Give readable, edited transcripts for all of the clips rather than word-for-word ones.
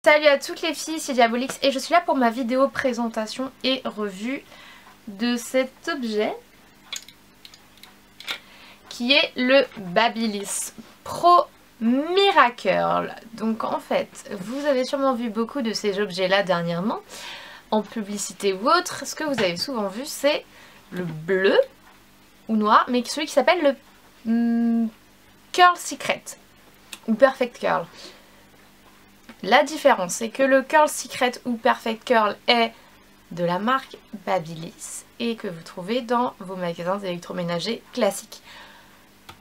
Salut à toutes les filles, c'est Diabolix et je suis là pour ma vidéo présentation et revue de cet objet qui est le Babyliss Pro Miracurl. Donc en fait, vous avez sûrement vu beaucoup de ces objets là dernièrement en publicité ou autre. Ce que vous avez souvent vu, c'est le bleu ou noir, mais celui qui s'appelle le Curl Secret ou Perfect Curl. La différence, c'est que le Curl Secret ou Perfect Curl est de la marque Babyliss et que vous trouvez dans vos magasins d'électroménager classiques.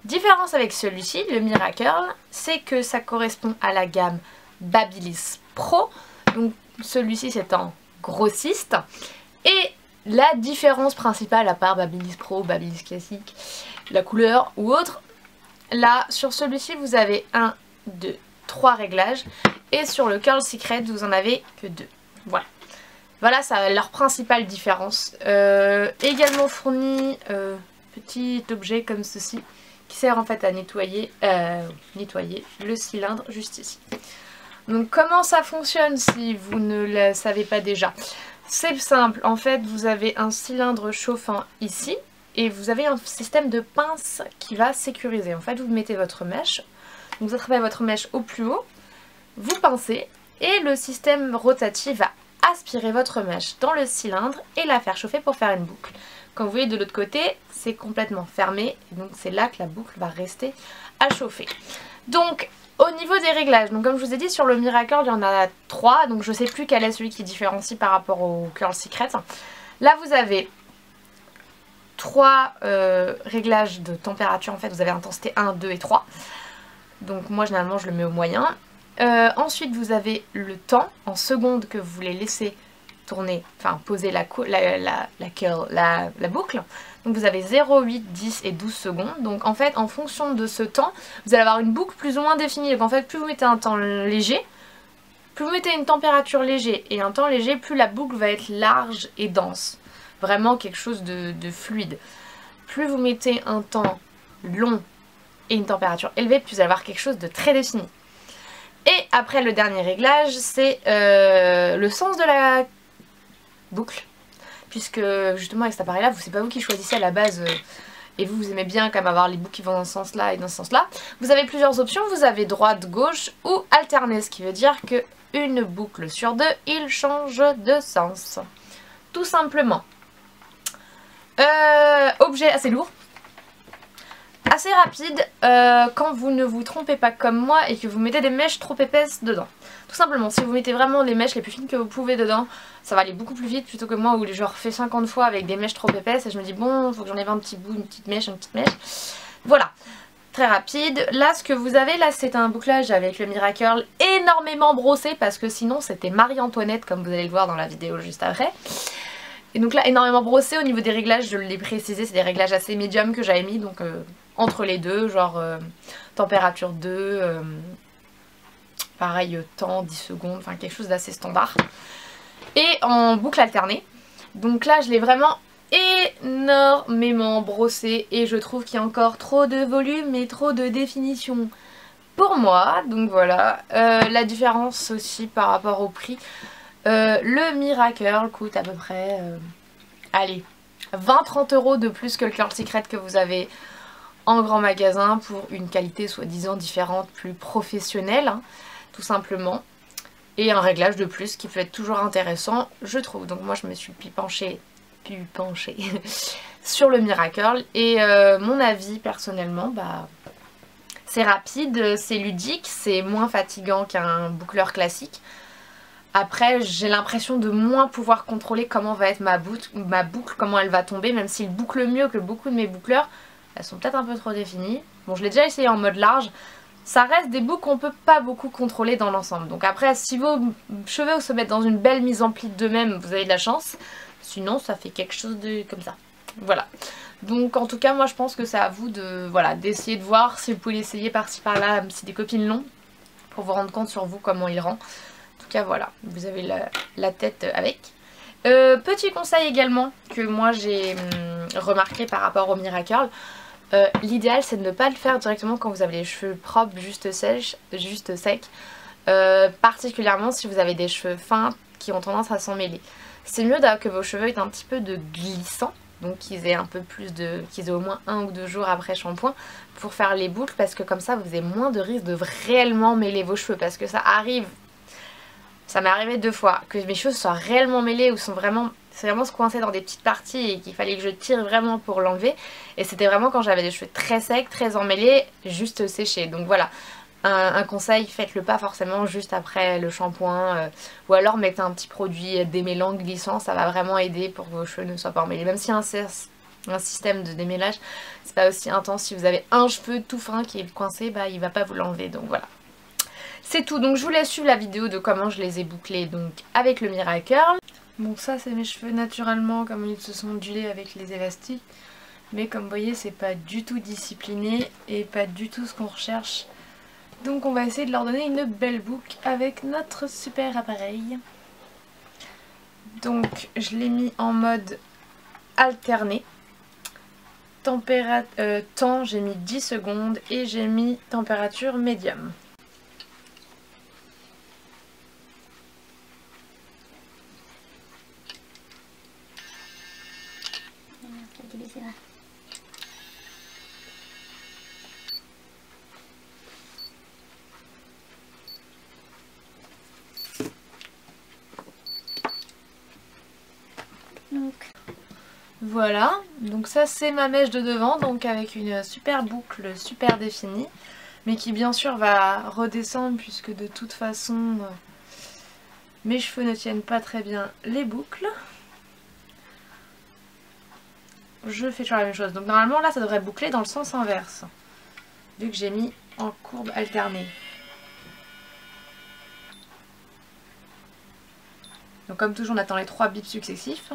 Différence avec celui-ci, le Miracurl, c'est que ça correspond à la gamme Babyliss Pro. Donc celui-ci c'est en grossiste. Et la différence principale, à part Babyliss Pro, Babyliss classique, la couleur ou autre, là sur celui-ci vous avez 1, 2, 3 réglages. Et sur le Curl Secret, vous en avez que 2. Voilà. Voilà, ça leur principale différence. Également fourni petit objet comme ceci qui sert en fait à nettoyer le cylindre juste ici. Donc comment ça fonctionne si vous ne le savez pas déjà? C'est simple, en fait vous avez un cylindre chauffant ici et vous avez un système de pince qui va sécuriser. En fait vous mettez votre mèche, donc vous attrapez votre mèche au plus haut. Vous pincez et le système rotatif va aspirer votre mèche dans le cylindre et la faire chauffer pour faire une boucle. Comme vous voyez de l'autre côté, c'est complètement fermé et donc c'est là que la boucle va rester à chauffer. Donc au niveau des réglages, donc comme je vous ai dit sur le Miracurl il y en a 3, donc je ne sais plus quel est celui qui différencie par rapport au Curl Secret. Là vous avez 3 réglages de température, en fait vous avez intensité 1, 2 et 3. Donc moi généralement je le mets au moyen. Ensuite vous avez le temps en secondes que vous voulez laisser tourner, enfin poser la boucle. Donc vous avez 0, 8, 10 et 12 secondes. Donc en fait en fonction de ce temps vous allez avoir une boucle plus ou moins définie. Donc en fait plus vous mettez un temps léger, plus vous mettez une température légère et un temps léger, plus la boucle va être large et dense. Vraiment quelque chose de fluide. Plus vous mettez un temps long et une température élevée, plus vous allez avoir quelque chose de très défini. Et après le dernier réglage, c'est le sens de la boucle. Puisque justement avec cet appareil là, c'est pas vous qui choisissez à la base et vous aimez bien quand même avoir les boucles qui vont dans ce sens là et dans ce sens là. Vous avez plusieurs options, vous avez droite, gauche ou alterner, ce qui veut dire que une boucle sur 2, il change de sens. Tout simplement. Objet assez lourd. Assez rapide quand vous ne vous trompez pas comme moi et que vous mettez des mèches trop épaisses dedans. Tout simplement, si vous mettez vraiment les mèches les plus fines que vous pouvez dedans, ça va aller beaucoup plus vite plutôt que moi où je refais 50 fois avec des mèches trop épaisses et je me dis bon, il faut que j'enlève un petit bout, une petite mèche. Voilà, très rapide. Là, ce que vous avez là, c'est un bouclage avec le Miracurl énormément brossé parce que sinon c'était Marie-Antoinette comme vous allez le voir dans la vidéo juste après. Et donc là, énormément brossé. Au niveau des réglages, je l'ai précisé, c'est des réglages assez médium que j'avais mis, donc entre les deux, genre température 2, pareil temps, 10 secondes, enfin quelque chose d'assez standard. Et en boucle alternée. Donc là, je l'ai vraiment énormément brossé et je trouve qu'il y a encore trop de volume et trop de définition pour moi. Donc voilà, la différence aussi par rapport au prix. Le Miracurl coûte à peu près, allez, 20-30 € de plus que le Curl Secret que vous avez en grand magasin pour une qualité soi-disant différente, plus professionnelle, hein, tout simplement. Et un réglage de plus qui peut être toujours intéressant, je trouve. Donc moi je me suis penchée sur le Miracurl et mon avis personnellement, bah c'est rapide, c'est ludique, c'est moins fatigant qu'un boucleur classique. Après, j'ai l'impression de moins pouvoir contrôler comment va être ma boucle, comment elle va tomber, même s'il boucle mieux que beaucoup de mes boucleurs. Elles sont peut-être un peu trop définies. Bon, je l'ai déjà essayé en mode large. Ça reste des boucles qu'on peut pas beaucoup contrôler dans l'ensemble. Donc après, si vos cheveux se mettent dans une belle mise en pli d'eux-mêmes, vous avez de la chance. Sinon, ça fait quelque chose de comme ça. Voilà. Donc en tout cas, moi je pense que c'est à vous de d'essayer de voir si vous pouvez l'essayer par-ci par-là, si des copines l'ont, pour vous rendre compte sur vous comment il rend. En tout cas voilà, vous avez la tête avec. Petit conseil également que moi j'ai remarqué par rapport au Miracurl, l'idéal c'est de ne pas le faire directement quand vous avez les cheveux propres, juste secs. particulièrement si vous avez des cheveux fins qui ont tendance à s'en mêler. C'est mieux que vos cheveux aient un petit peu de glissant, donc qu'ils aient un peu plus qu'ils aient au moins 1 ou 2 jours après shampoing pour faire les boucles, parce que comme ça vous avez moins de risque de réellement mêler vos cheveux, parce que ça arrive, ça m'est arrivé 2 fois, que mes cheveux soient réellement mêlés ou sont vraiment, c'est vraiment se coincer dans des petites parties et qu'il fallait que je tire vraiment pour l'enlever, et c'était vraiment quand j'avais des cheveux très secs, très emmêlés, juste séchés. Donc voilà, un conseil, faites-le pas forcément juste après le shampoing, ou alors mettez un petit produit démêlant glissant, ça va vraiment aider pour que vos cheveux ne soient pas emmêlés. Même si un système de démêlage, c'est pas aussi intense. Si vous avez un cheveu tout fin qui est coincé, bah il va pas vous l'enlever, donc voilà. C'est tout, donc je vous laisse suivre la vidéo de comment je les ai bouclés donc avec le Miracurl. Bon, ça c'est mes cheveux naturellement comme ils se sont ondulés avec les élastiques, mais comme vous voyez c'est pas du tout discipliné et pas du tout ce qu'on recherche. Donc on va essayer de leur donner une belle boucle avec notre super appareil. Donc je l'ai mis en mode alterné. Temps, j'ai mis 10 secondes et j'ai mis température médium. Voilà, donc ça c'est ma mèche de devant, donc avec une super boucle super définie, mais qui bien sûr va redescendre puisque de toute façon mes cheveux ne tiennent pas très bien les boucles. Je fais toujours la même chose, donc normalement là ça devrait boucler dans le sens inverse, vu que j'ai mis en courbe alternée. Donc comme toujours on attend les 3 bips successifs.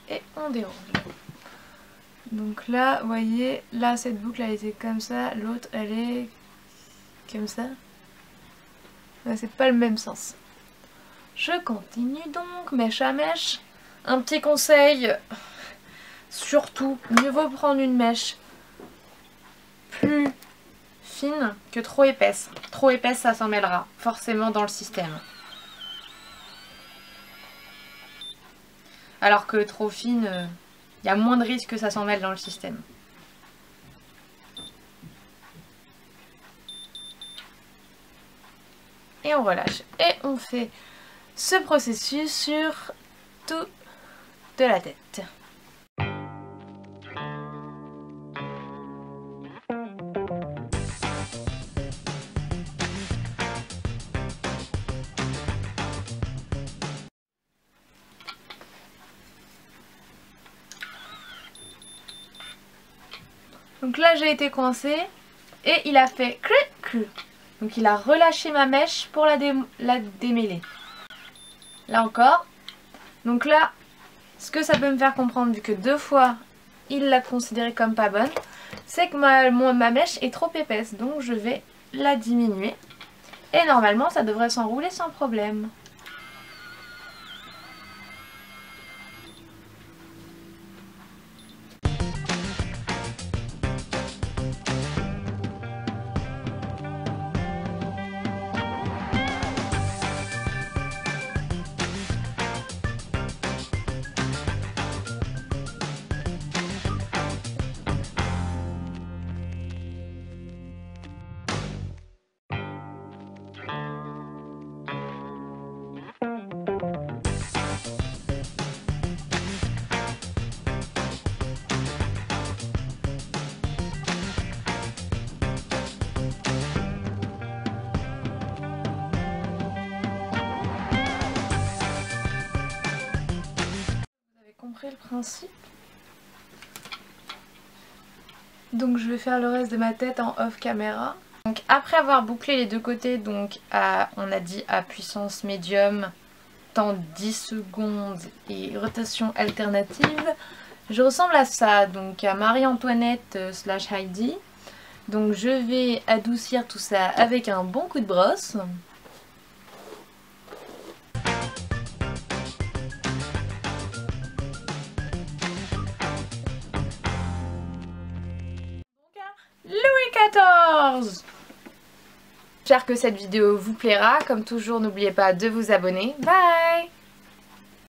Et on déroule. Donc là, vous voyez, là cette boucle elle était comme ça, l'autre elle est comme ça. Ouais, c'est pas le même sens. Je continue donc, mèche à mèche. Un petit conseil, surtout, mieux vaut prendre une mèche plus fine que trop épaisse. Trop épaisse ça s'en mêlera forcément dans le système. Alors que trop fine, il y a moins de risques que ça s'en mêle dans le système. Et on relâche. Et on fait ce processus sur tout de la tête. Donc là j'ai été coincée et il a fait clou. Donc il a relâché ma mèche pour la démêler. Là encore. Donc là, ce que ça peut me faire comprendre, vu que 2 fois il l'a considérée comme pas bonne, c'est que ma mèche est trop épaisse. Donc je vais la diminuer. Et normalement ça devrait s'enrouler sans problème. Compris le principe. Donc je vais faire le reste de ma tête en off caméra. Donc après avoir bouclé les 2 côtés, donc on a dit à puissance médium, temps 10 secondes et rotation alternative, je ressemble à ça, donc à Marie-Antoinette / Heidi. Donc je vais adoucir tout ça avec un bon coup de brosse. 14. J'espère que cette vidéo vous plaira. Comme toujours, n'oubliez pas de vous abonner. Bye!